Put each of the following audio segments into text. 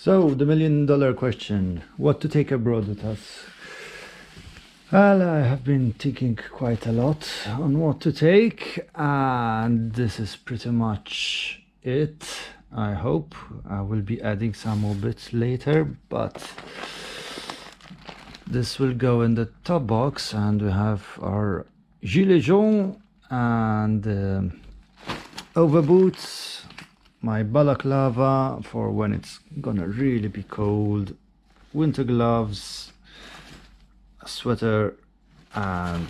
So, the $1,000,000 question, what to take abroad with us? Well, I have been thinking quite a lot on what to take, and this is pretty much it. I hope I will be adding some more bits later, but this will go in the top box, and we have our gilet jaune and overboots, my balaclava for when it's gonna really be cold, winter gloves, a sweater, and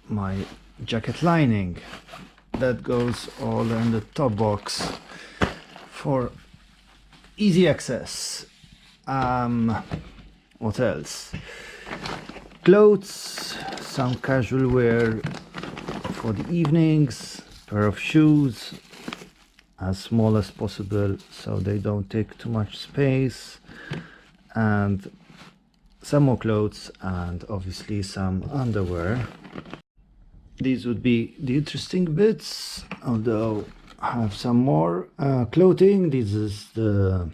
my jacket lining. That goes all in the top box for easy access. What else? Clothes, some casual wear for the evenings, pair of shoes, as small as possible so they don't take too much space, and some more clothes, and obviously some underwear. These would be the interesting bits, although I have some more clothing. This is the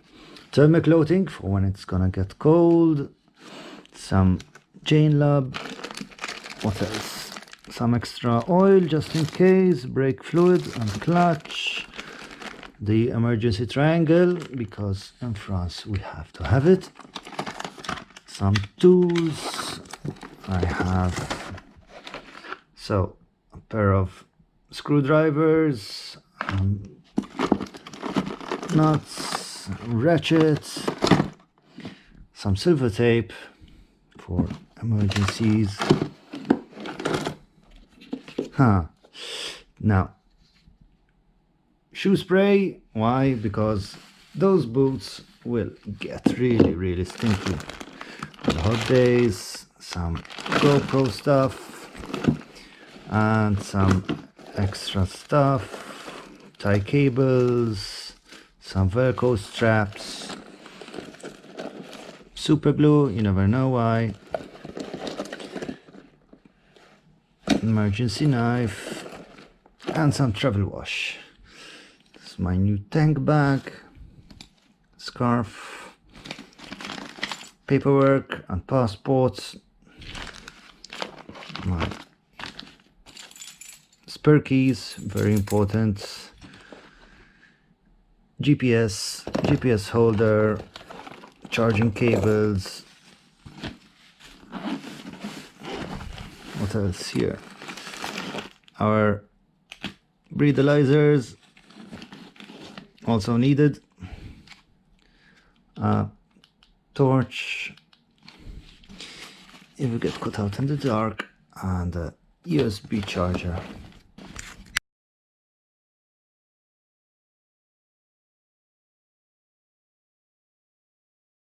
thermal clothing for when it's gonna get cold, some chain lube, what else, some extra oil just in case, brake fluid and clutch, the emergency triangle because in France we have to have it, some tools. I have a pair of screwdrivers, nuts, ratchets, some silver tape for emergencies. Now, shoe spray. Why? Because those boots will get really stinky on the hot days. Some GoPro stuff and some extra stuff, tie cables, some Velcro straps, super glue, you never know why, emergency knife, and some travel wash. This is my new tank bag, scarf, paperwork and passports, my spare keys, very important, GPS holder, charging cables. What else here? Our breathalyzers, also needed, torch if we get caught out in the dark, and a USB charger.